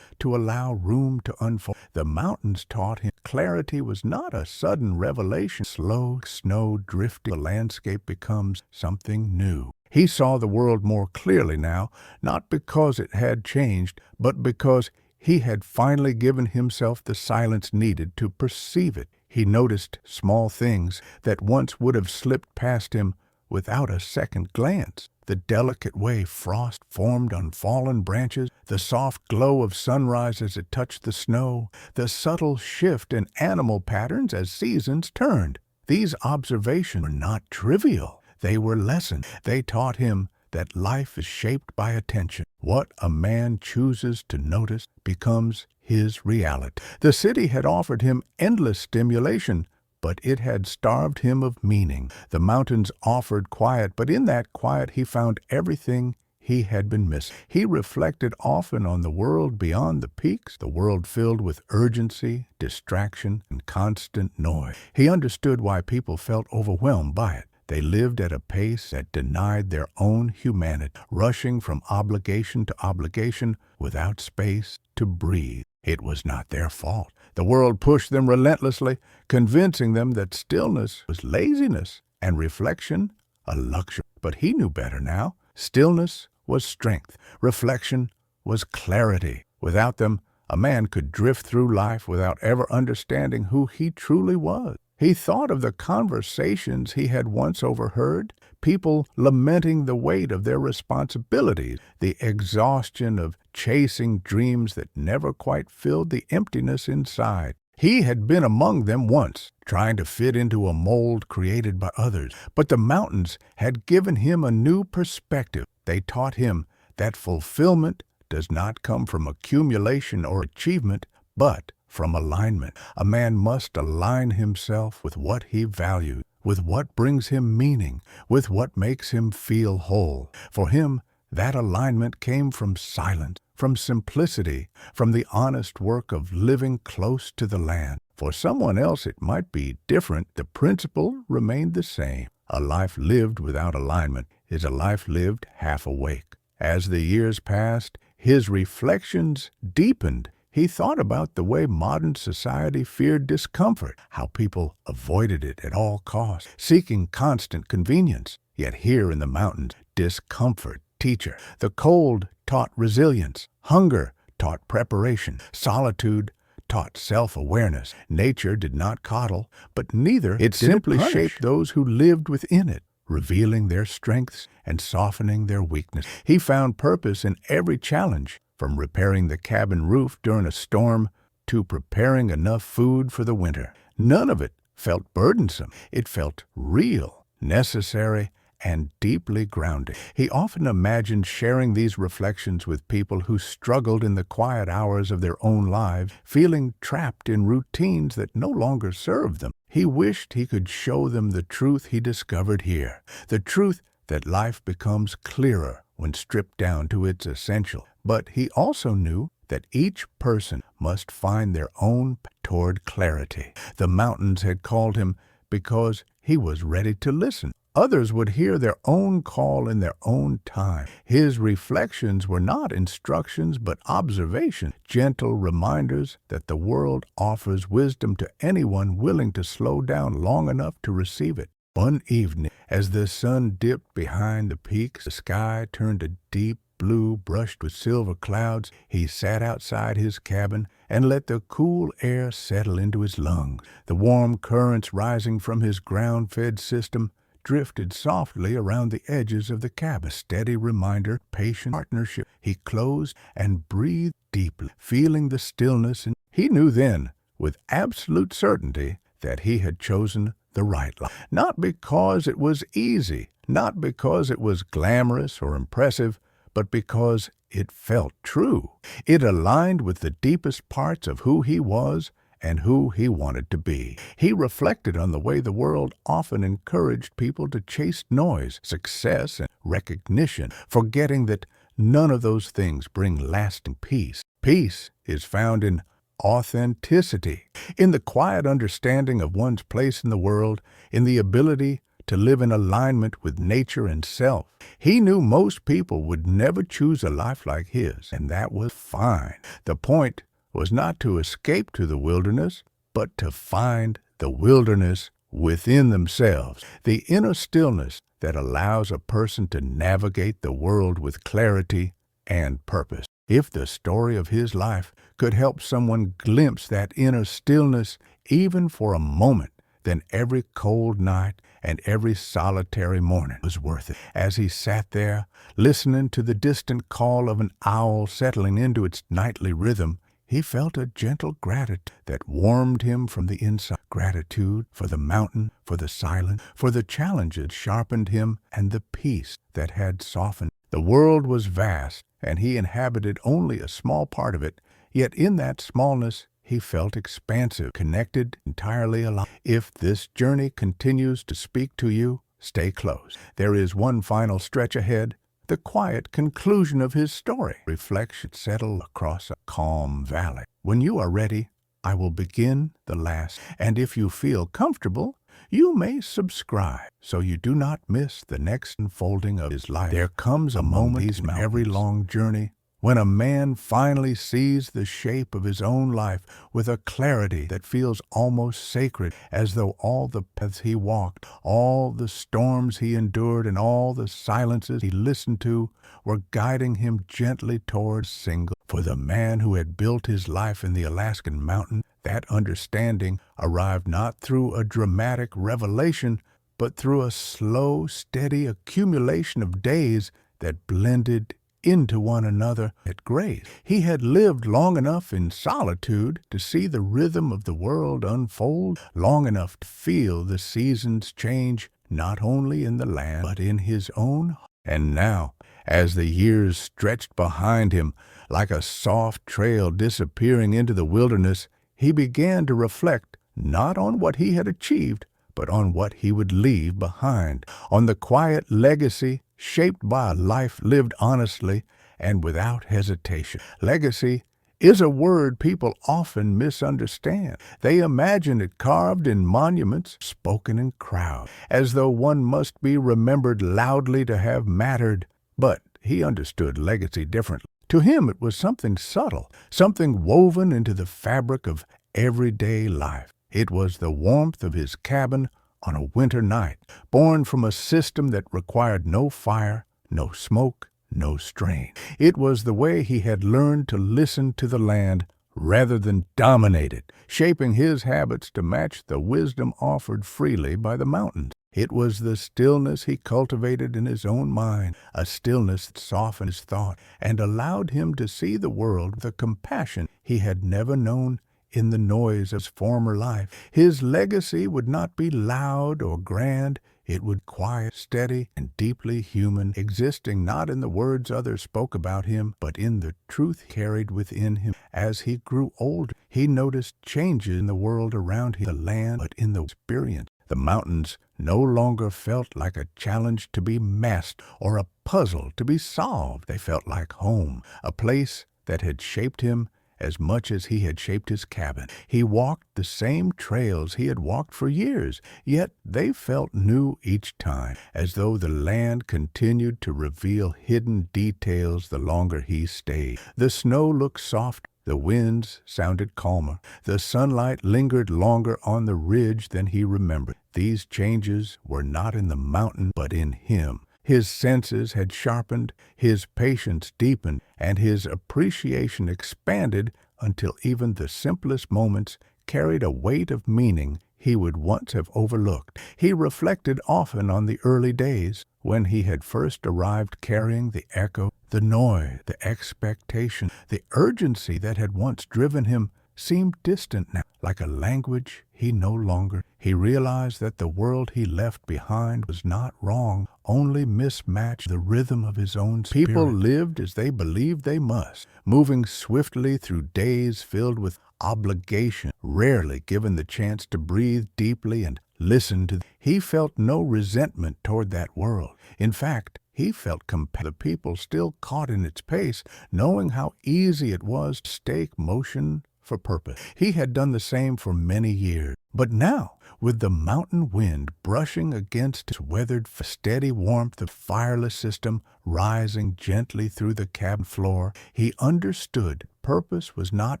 to allow room to unfold. The mountains taught him clarity was not a sudden revelation. Slow snow drifting, the landscape becomes something new. He saw the world more clearly now, not because it had changed, but because he had finally given himself the silence needed to perceive it. He noticed small things that once would have slipped past him without a second glance. The delicate way frost formed on fallen branches, the soft glow of sunrise as it touched the snow, the subtle shift in animal patterns as seasons turned. These observations were not trivial. They were lessons. They taught him that life is shaped by attention. What a man chooses to notice becomes his reality. The city had offered him endless stimulation, but it had starved him of meaning. The mountains offered quiet, but in that quiet he found everything he had been missing. He reflected often on the world beyond the peaks, the world filled with urgency, distraction, and constant noise. He understood why people felt overwhelmed by it. They lived at a pace that denied their own humanity, rushing from obligation to obligation without space to breathe. It was not their fault. The world pushed them relentlessly, convincing them that stillness was laziness and reflection a luxury. But he knew better now. Stillness was strength. Reflection was clarity. Without them, a man could drift through life without ever understanding who he truly was. He thought of the conversations he had once overheard, people lamenting the weight of their responsibilities, the exhaustion of chasing dreams that never quite filled the emptiness inside. He had been among them once, trying to fit into a mold created by others, but the mountains had given him a new perspective. They taught him that fulfillment does not come from accumulation or achievement, but from alignment. A man must align himself with what he values, with what brings him meaning, with what makes him feel whole. For him, that alignment came from silence, from simplicity, from the honest work of living close to the land. For someone else it might be different. The principle remained the same. A life lived without alignment is a life lived half awake. As the years passed, his reflections deepened. He thought about the way modern society feared discomfort, how people avoided it at all costs, seeking constant convenience. Yet here in the mountains, discomfort teacher. The cold taught resilience. Hunger taught preparation. Solitude taught self-awareness. Nature did not coddle, but neither it simply shaped those who lived within it, revealing their strengths and softening their weakness. He found purpose in every challenge, from repairing the cabin roof during a storm to preparing enough food for the winter. None of it felt burdensome. It felt real, necessary, and deeply grounded. He often imagined sharing these reflections with people who struggled in the quiet hours of their own lives, feeling trapped in routines that no longer served them. He wished he could show them the truth he discovered here, the truth that life becomes clearer when stripped down to its essential. But he also knew that each person must find their own path toward clarity. The mountains had called him because he was ready to listen. Others would hear their own call in their own time. His reflections were not instructions but observations, gentle reminders that the world offers wisdom to anyone willing to slow down long enough to receive it. One evening, as the sun dipped behind the peaks, the sky turned a deep blue brushed with silver clouds. He sat outside his cabin and let the cool air settle into his lungs. The warm currents rising from his ground-fed system drifted softly around the edges of the cabin. A steady reminder, patient partnership. He closed and breathed deeply, feeling the stillness, and he knew then, with absolute certainty, that he had chosen the right life. Not because it was easy, not because it was glamorous or impressive, but because it felt true. It aligned with the deepest parts of who he was and who he wanted to be. He reflected on the way the world often encouraged people to chase noise, success, and recognition, forgetting that none of those things bring lasting peace. Peace is found in authenticity, in the quiet understanding of one's place in the world, in the ability to live in alignment with nature and self. He knew most people would never choose a life like his, and that was fine. The point was not to escape to the wilderness, but to find the wilderness within themselves, the inner stillness that allows a person to navigate the world with clarity and purpose. If the story of his life could help someone glimpse that inner stillness even for a moment, then every cold night and every solitary morning was worth it. As he sat there, listening to the distant call of an owl settling into its nightly rhythm, he felt a gentle gratitude that warmed him from the inside. Gratitude for the mountain, for the silence, for the challenges sharpened him, and the peace that had softened. The world was vast, and he inhabited only a small part of it, yet in that smallness he felt expansive, connected, entirely alive. If this journey continues to speak to you, stay close. There is one final stretch ahead, the quiet conclusion of his story. Reflection settle across a calm valley. When you are ready, I will begin the last. And if you feel comfortable, you may subscribe so you do not miss the next unfolding of his life. There comes a moment in every long journey when a man finally sees the shape of his own life with a clarity that feels almost sacred, as though all the paths he walked, all the storms he endured, and all the silences he listened to were guiding him gently towards single. For the man who had built his life in the Alaskan mountain, that understanding arrived not through a dramatic revelation, but through a slow, steady accumulation of days that blended into one another at grace. He had lived long enough in solitude to see the rhythm of the world unfold, long enough to feel the seasons change, not only in the land, but in his own heart. And now, as the years stretched behind him, like a soft trail disappearing into the wilderness, he began to reflect not on what he had achieved, but on what he would leave behind, on the quiet legacy shaped by a life lived honestly and without hesitation. Legacy is a word people often misunderstand. They imagine it carved in monuments, spoken in crowds, as though one must be remembered loudly to have mattered. But he understood legacy differently. To him it was something subtle, something woven into the fabric of everyday life. It was the warmth of his cabin on a winter night, born from a system that required no fire, no smoke, no strain. It was the way he had learned to listen to the land rather than dominate it, shaping his habits to match the wisdom offered freely by the mountains. It was the stillness he cultivated in his own mind, a stillness that softened his thought and allowed him to see the world with a compassion he had never known in the noise of his former life. His legacy would not be loud or grand. It would be quiet, steady, and deeply human, existing not in the words others spoke about him, but in the truth carried within him. As he grew older, he noticed changes in the world around him, the land, but in the experience. The mountains no longer felt like a challenge to be mastered or a puzzle to be solved. They felt like home, a place that had shaped him as much as he had shaped his cabin. He walked the same trails he had walked for years, yet they felt new each time, as though the land continued to reveal hidden details the longer he stayed. The snow looked soft, the winds sounded calmer, the sunlight lingered longer on the ridge than he remembered. These changes were not in the mountain, but in him. His senses had sharpened, his patience deepened, and his appreciation expanded until even the simplest moments carried a weight of meaning he would once have overlooked. He reflected often on the early days when he had first arrived, carrying the echo, the noise, the expectation, the urgency that had once driven him seemed distant now, like a language he no longer. He realized that the world he left behind was not wrong, only mismatched the rhythm of his own spirit. People lived as they believed they must, moving swiftly through days filled with obligation, rarely given the chance to breathe deeply and listen to. He felt no resentment toward that world. In fact, he felt compelled. The people still caught in its pace, knowing how easy it was to stake motion for purpose. He had done the same for many years. But now, with the mountain wind brushing against its weathered, steady warmth of fireless system rising gently through the cabin floor, he understood purpose was not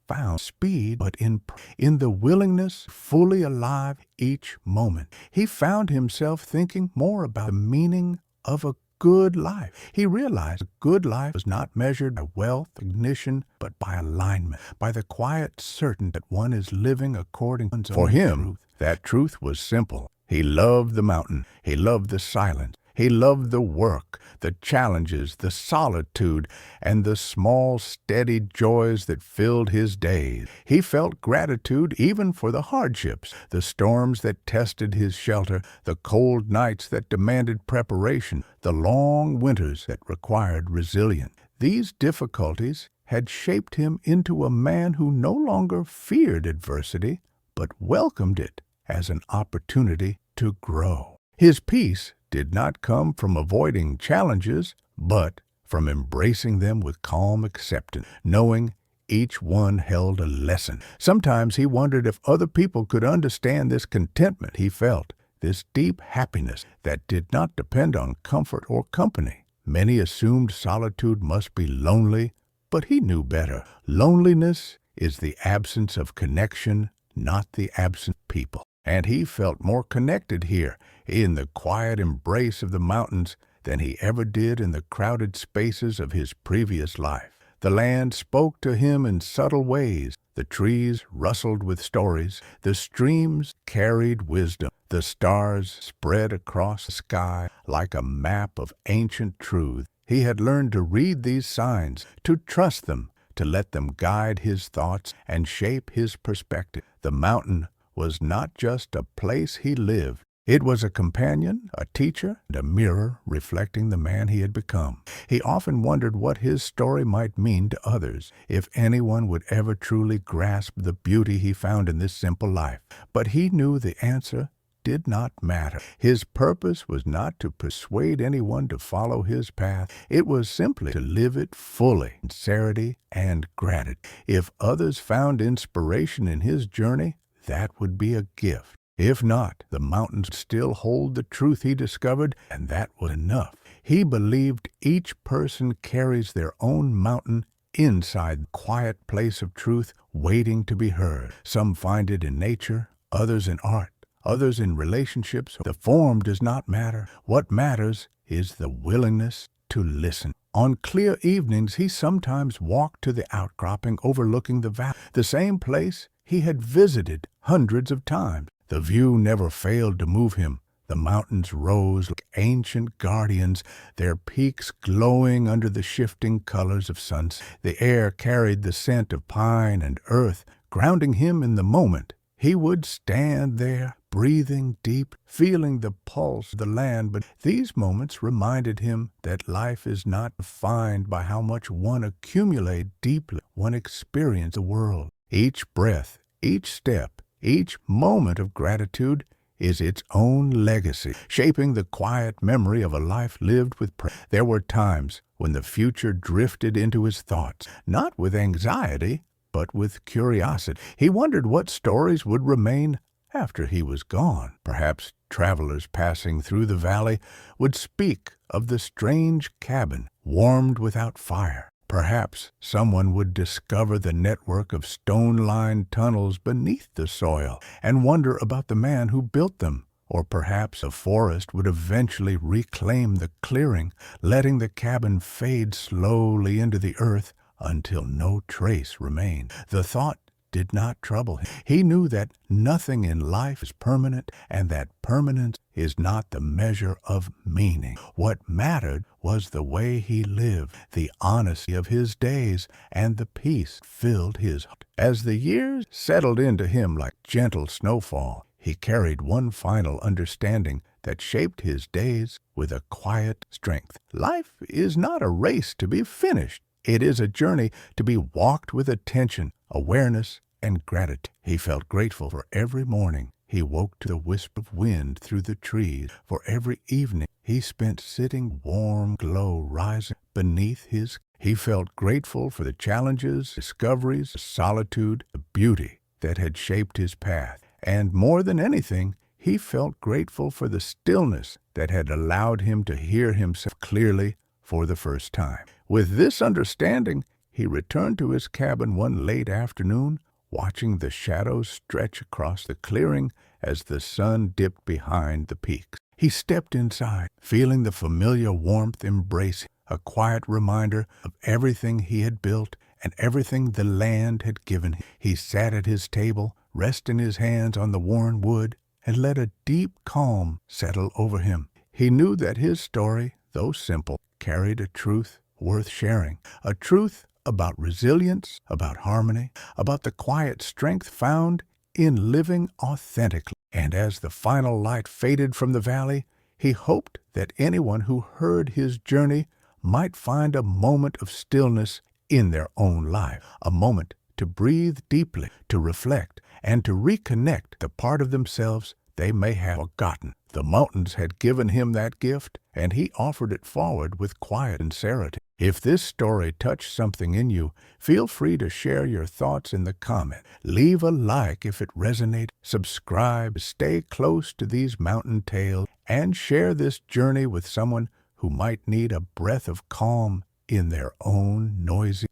found speed, but in the willingness, fully alive each moment. He found himself thinking more about the meaning of a good life. He realized a good life was not measured by wealth, recognition, but by alignment, by the quiet certainty that one is living according to one's own truth. For him, that truth was simple. He loved the mountain. He loved the silence. He loved the work, the challenges, the solitude, and the small, steady joys that filled his days. He felt gratitude even for the hardships, the storms that tested his shelter, the cold nights that demanded preparation, the long winters that required resilience. These difficulties had shaped him into a man who no longer feared adversity, but welcomed it as an opportunity to grow. His peace did not come from avoiding challenges, but from embracing them with calm acceptance, knowing each one held a lesson. Sometimes he wondered if other people could understand this contentment he felt, this deep happiness that did not depend on comfort or company. Many assumed solitude must be lonely, but he knew better. Loneliness is the absence of connection, not the absence of people. And he felt more connected here, in the quiet embrace of the mountains, than he ever did in the crowded spaces of his previous life. The land spoke to him in subtle ways. The trees rustled with stories. The streams carried wisdom. The stars spread across the sky like a map of ancient truth. He had learned to read these signs, to trust them, to let them guide his thoughts and shape his perspective. The mountain was not just a place he lived. It was a companion, a teacher, and a mirror reflecting the man he had become. He often wondered what his story might mean to others, if anyone would ever truly grasp the beauty he found in this simple life. But he knew the answer did not matter. His purpose was not to persuade anyone to follow his path. It was simply to live it fully, sincerity and gratitude. If others found inspiration in his journey, that would be a gift. If not, the mountains still hold the truth he discovered, and that was enough. He believed each person carries their own mountain inside the quiet place of truth, waiting to be heard. Some find it in nature, others in art, others in relationships. The form does not matter. What matters is the willingness to listen. On clear evenings, he sometimes walked to the outcropping overlooking the valley, the same place he had visited hundreds of times. The view never failed to move him. The mountains rose like ancient guardians, their peaks glowing under the shifting colors of sunset. The air carried the scent of pine and earth, grounding him in the moment. He would stand there, breathing deep, feeling the pulse of the land, but these moments reminded him that life is not defined by how much one accumulates deeply, one experiences the world. Each breath, each step, each moment of gratitude is its own legacy, shaping the quiet memory of a life lived with prayer. There were times when the future drifted into his thoughts, not with anxiety, but with curiosity. He wondered what stories would remain after he was gone. Perhaps travelers passing through the valley would speak of the strange cabin, warmed without fire. Perhaps someone would discover the network of stone-lined tunnels beneath the soil and wonder about the man who built them. Or perhaps a forest would eventually reclaim the clearing, letting the cabin fade slowly into the earth until no trace remained. The thought did not trouble him. He knew that nothing in life is permanent and that permanence is not the measure of meaning. What mattered was the way he lived, the honesty of his days, and the peace filled his heart. As the years settled into him like gentle snowfall, he carried one final understanding that shaped his days with a quiet strength. Life is not a race to be finished. It is a journey to be walked with attention, awareness, and gratitude. He felt grateful for every morning he woke to the whisper of wind through the trees, for every evening he spent sitting warm glow rising beneath his. He felt grateful for the challenges, discoveries, the solitude, the beauty that had shaped his path. And more than anything, he felt grateful for the stillness that had allowed him to hear himself clearly for the first time. With this understanding, he returned to his cabin one late afternoon, watching the shadows stretch across the clearing as the sun dipped behind the peaks. He stepped inside, feeling the familiar warmth embrace him, a quiet reminder of everything he had built and everything the land had given him. He sat at his table, resting his hands on the worn wood, and let a deep calm settle over him. He knew that his story, though simple, carried a truth worth sharing, a truth about resilience, about harmony, about the quiet strength found in living authentically. And as the final light faded from the valley, he hoped that anyone who heard his journey might find a moment of stillness in their own life, a moment to breathe deeply, to reflect, and to reconnect the part of themselves they may have forgotten. The mountains had given him that gift, and he offered it forward with quiet sincerity. If this story touched something in you, feel free to share your thoughts in the comments. Leave a like if it resonated, subscribe, stay close to these mountain tales, and share this journey with someone who might need a breath of calm in their own noisy